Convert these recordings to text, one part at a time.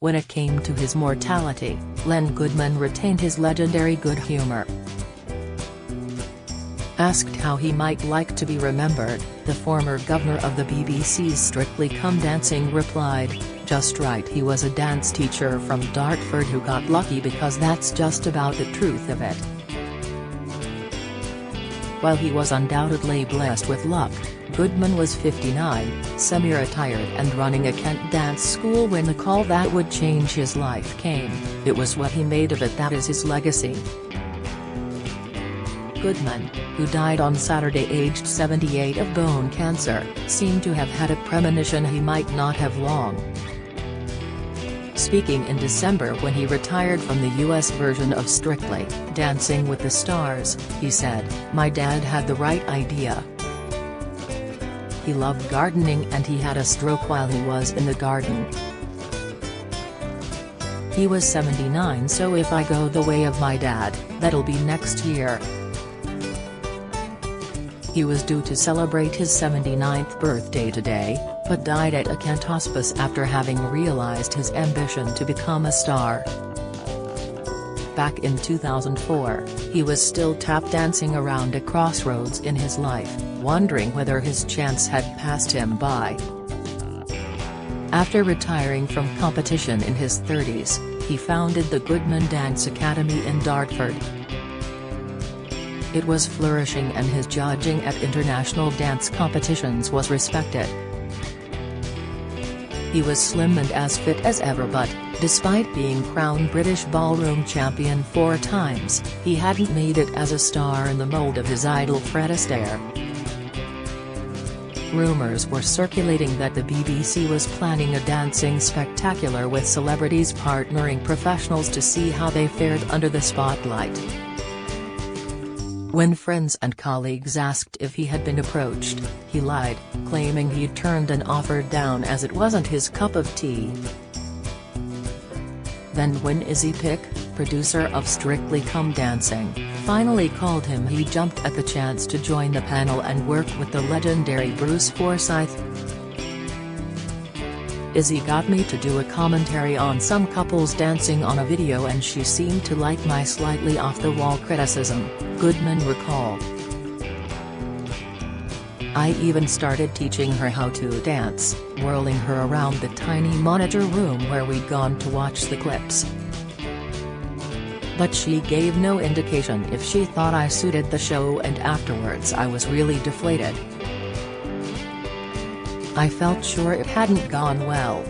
When it came to his mortality, Len Goodman retained his legendary good humor. Asked how he might like to be remembered, the former governor of the BBC's Strictly Come Dancing replied, "Just right, he was a dance teacher from Dartford who got lucky, because that's just about the truth of it." While he was undoubtedly blessed with luck, Goodman was 59, semi-retired and running a Kent dance school when the call that would change his life came. It was what he made of it that is his legacy. Goodman, who died on Saturday aged 78 of bone cancer, seemed to have had a premonition he might not have long. Speaking in December when he retired from the US version of Strictly Dancing with the Stars, he said, "My dad had the right idea. He loved gardening and he had a stroke while he was in the garden. He was 79, so if I go the way of my dad, that'll be next year." He was due to celebrate his 79th birthday today, but died at a Kent hospice after having realized his ambition to become a star. Back in 2004, he was still tap dancing around a crossroads in his life, wondering whether his chance had passed him by. After retiring from competition in his 30s, he founded the Goodman Dance Academy in Dartford. It was flourishing and his judging at international dance competitions was respected. He was slim and as fit as ever, but, despite being crowned British Ballroom champion 4 times, he hadn't made it as a star in the mold of his idol Fred Astaire. Rumours were circulating that the BBC was planning a dancing spectacular with celebrities partnering professionals to see how they fared under the spotlight. When friends and colleagues asked if he had been approached, he lied, claiming he'd turned an offer down as it wasn't his cup of tea. Then when Izzy Pick, producer of Strictly Come Dancing, finally called him, he jumped at the chance to join the panel and work with the legendary Bruce Forsyth. "Izzy got me to do a commentary on some couples dancing on a video and she seemed to like my slightly off-the-wall criticism," Goodman recalled. "I even started teaching her how to dance, whirling her around the tiny monitor room where we'd gone to watch the clips. But she gave no indication if she thought I suited the show, and afterwards I was really deflated. I felt sure it hadn't gone well."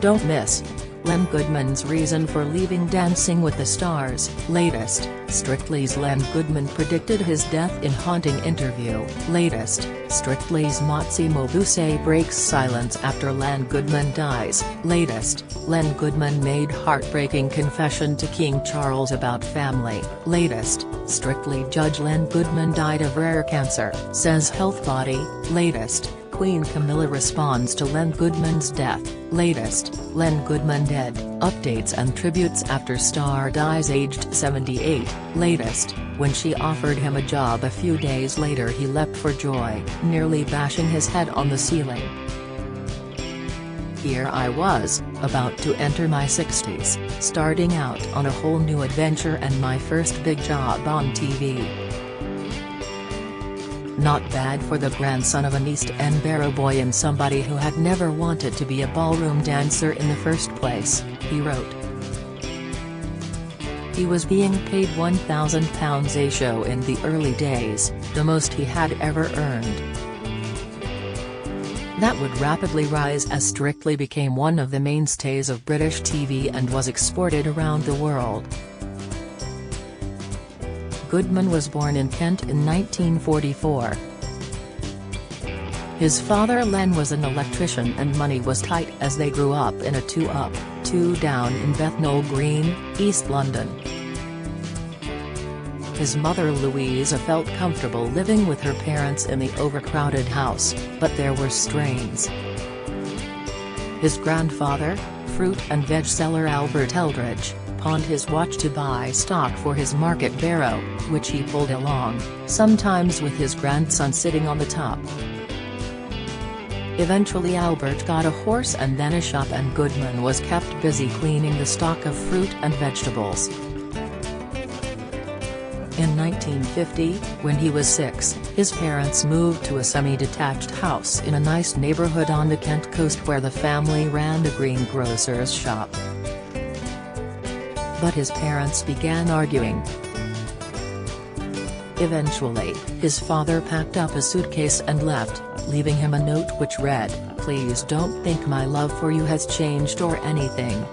Don't miss Len Goodman's reason for leaving Dancing with the Stars. Latest, Strictly's Len Goodman predicted his death in haunting interview. Latest, Strictly's Motsi Mabuse breaks silence after Len Goodman dies. Latest, Len Goodman made heartbreaking confession to King Charles about family. Latest, Strictly judge Len Goodman died of rare cancer, says health body. Latest, Queen Camilla responds to Len Goodman's death. Latest, Len Goodman dead, updates and tributes after star dies aged 78. Latest, when she offered him a job a few days later he leapt for joy, nearly bashing his head on the ceiling. "Here I was, about to enter my 60s, starting out on a whole new adventure and my first big job on TV. Not bad for the grandson of an East End barrow boy and somebody who had never wanted to be a ballroom dancer in the first place," he wrote. He was being paid £1,000 a show in the early days, the most he had ever earned. That would rapidly rise as Strictly became one of the mainstays of British TV and was exported around the world. Goodman was born in Kent in 1944. His father Len was an electrician and money was tight as they grew up in a 2-up, 2-down in Bethnal Green, East London. His mother Louisa felt comfortable living with her parents in the overcrowded house, but there were strains. His grandfather, fruit and veg seller Albert Eldridge, pawned his watch to buy stock for his market barrow, which he pulled along, sometimes with his grandson sitting on the top. Eventually Albert got a horse and then a shop, and Goodman was kept busy cleaning the stock of fruit and vegetables. In 1950, when he was 6, his parents moved to a semi-detached house in a nice neighborhood on the Kent coast where the family ran a greengrocer's shop. But his parents began arguing. Eventually, his father packed up a suitcase and left, leaving him a note which read, "Please don't think my love for you has changed or anything.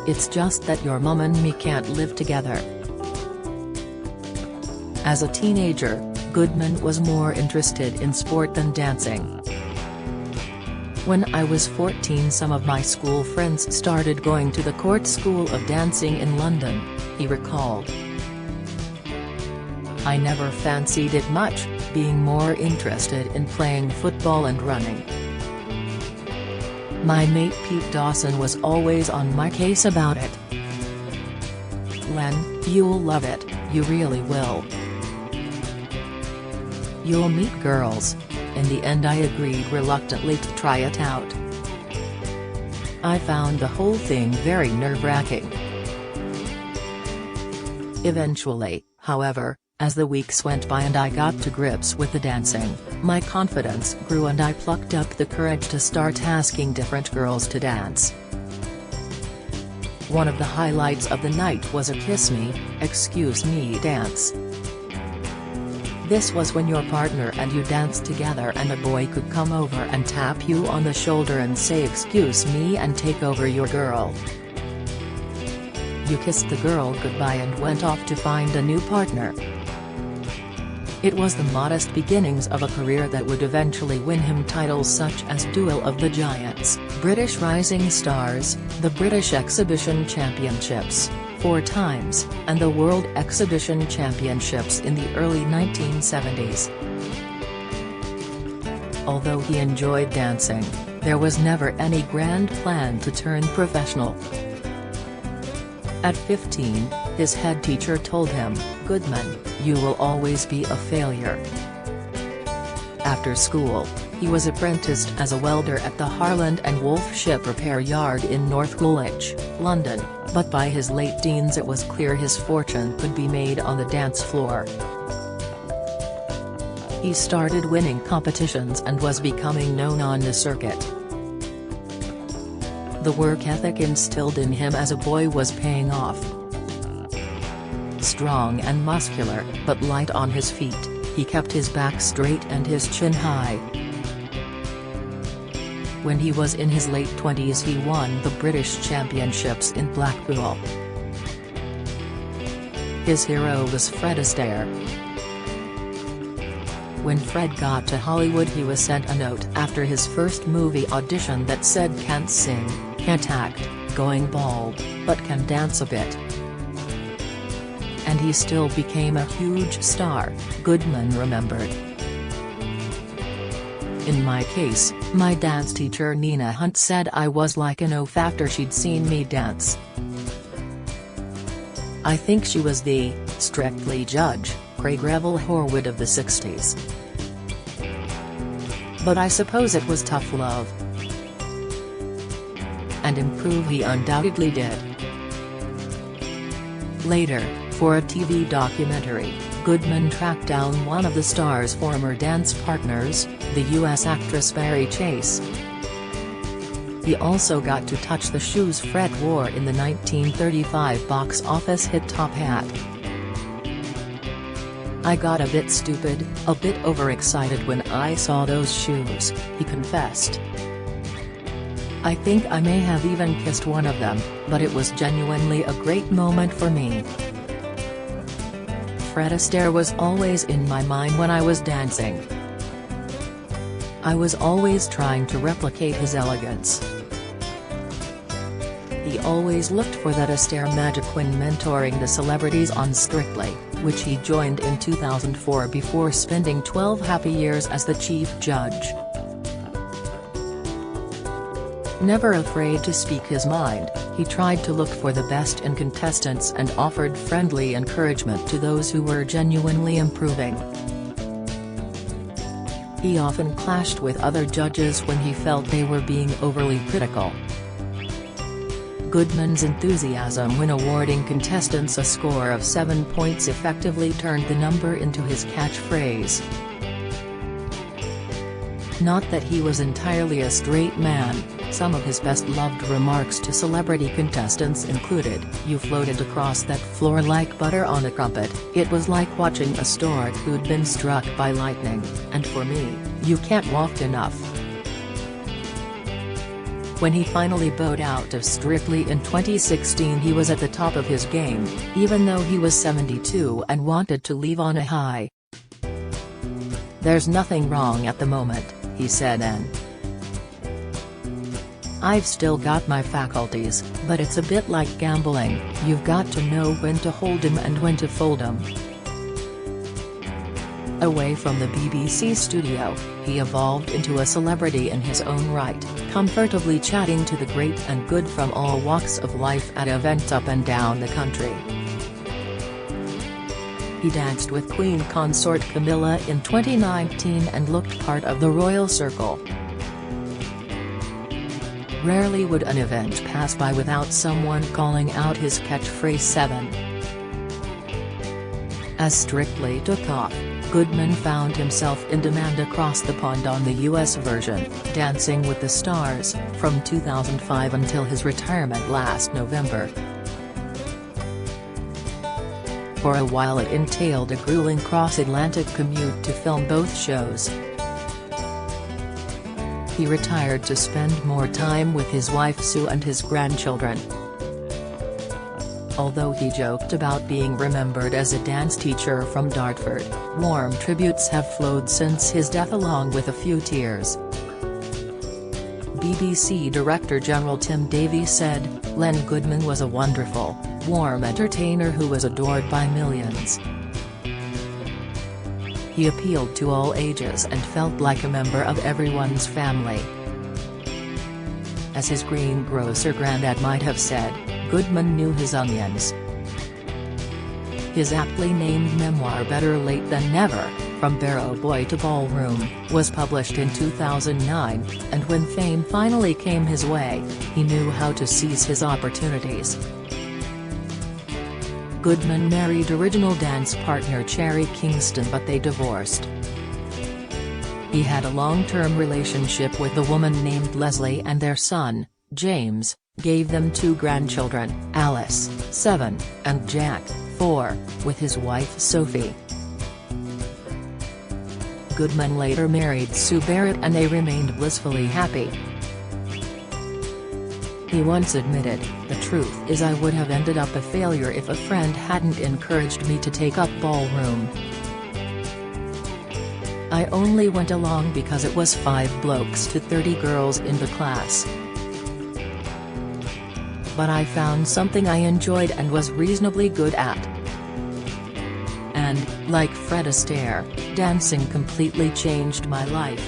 It's just that your mum and me can't live together." As a teenager, Goodman was more interested in sport than dancing. "When I was 14, some of my school friends started going to the Court School of Dancing in London," he recalled. "I never fancied it much, being more interested in playing football and running. My mate Pete Dawson was always on my case about it. Len, you'll love it, you really will. You'll meet girls." In the end I agreed reluctantly to try it out. "I found the whole thing very nerve-wracking." Eventually, however, as the weeks went by and I got to grips with the dancing, my confidence grew and I plucked up the courage to start asking different girls to dance. One of the highlights of the night was a "Kiss Me, Excuse Me" dance. This was when your partner and you danced together and a boy could come over and tap you on the shoulder and say "Excuse me" and take over your girl. You kissed the girl goodbye and went off to find a new partner. It was the modest beginnings of a career that would eventually win him titles such as Duel of the Giants, British Rising Stars, the British Exhibition Championships, 4 times, and the World Exhibition Championships in the early 1970s. Although he enjoyed dancing, there was never any grand plan to turn professional. At 15, his head teacher told him, "Goodman, you will always be a failure." After school, he was apprenticed as a welder at the Harland and Wolff ship repair yard in North Woolwich, London, but by his late teens it was clear his fortune could be made on the dance floor. He started winning competitions and was becoming known on the circuit. The work ethic instilled in him as a boy was paying off. Strong and muscular, but light on his feet, he kept his back straight and his chin high. When he was in his late 20s he won the British Championships in Blackpool. His hero was Fred Astaire. When Fred got to Hollywood he was sent a note after his first movie audition that said "Can't sing, can't act, going bald, but can dance a bit." And he still became a huge star, Goodman remembered. "In my case, my dance teacher Nina Hunt said I was like an oaf after she'd seen me dance. I think she was the strictly Judge Craig Revel Horwood of the 60s. But I suppose it was tough love." And improve he undoubtedly did. Later, for a TV documentary, Goodman tracked down one of the star's former dance partners, the U.S. actress Mary Chase. He also got to touch the shoes Fred wore in the 1935 box office hit Top Hat. "I got a bit stupid, a bit overexcited when I saw those shoes," he confessed. "I think I may have even kissed one of them, but it was genuinely a great moment for me." Fred Astaire was always in my mind when I was dancing. I was always trying to replicate his elegance. He always looked for that Astaire magic when mentoring the celebrities on Strictly, which he joined in 2004 before spending 12 happy years as the chief judge. Never afraid to speak his mind, he tried to look for the best in contestants and offered friendly encouragement to those who were genuinely improving. He often clashed with other judges when he felt they were being overly critical. Goodman's enthusiasm when awarding contestants a score of 7 points effectively turned the number into his catchphrase. Not that he was entirely a straight man, some of his best-loved remarks to celebrity contestants included, "You floated across that floor like butter on a crumpet, it was like watching a stork who'd been struck by lightning, and for me, you can't walk enough." When he finally bowed out of Strictly in 2016, he was at the top of his game, even though he was 72 and wanted to leave on a high. "There's nothing wrong at the moment," he said then. "I've still got my faculties, but it's a bit like gambling, you've got to know when to hold 'em and when to fold 'em." Away from the BBC studio, he evolved into a celebrity in his own right, comfortably chatting to the great and good from all walks of life at events up and down the country. He danced with Queen consort Camilla in 2019 and looked part of the royal circle. Rarely would an event pass by without someone calling out his catchphrase 7. As Strictly took off, Goodman found himself in demand across the pond on the US version, Dancing with the Stars, from 2005 until his retirement last November. For a while it entailed a grueling cross-Atlantic commute to film both shows. He retired to spend more time with his wife Sue and his grandchildren. Although he joked about being remembered as a dance teacher from Dartford, warm tributes have flowed since his death along with a few tears. BBC Director General Tim Davies said, "Len Goodman was a wonderful, warm entertainer who was adored by millions. He appealed to all ages and felt like a member of everyone's family." As his greengrocer granddad might have said, Goodman knew his onions. His aptly named memoir Better Late Than Never, From Barrow Boy to Ballroom, was published in 2009, and when fame finally came his way, he knew how to seize his opportunities. Goodman married original dance partner Cherry Kingston, but they divorced. He had a long-term relationship with a woman named Leslie, and their son, James, gave them 2 grandchildren, Alice, 7, and Jack, 4, with his wife Sophie. Goodman later married Sue Barrett and they remained blissfully happy. He once admitted, "The truth is I would have ended up a failure if a friend hadn't encouraged me to take up ballroom. I only went along because it was 5 blokes to 30 girls in the class. But I found something I enjoyed and was reasonably good at. And, like Fred Astaire, dancing completely changed my life."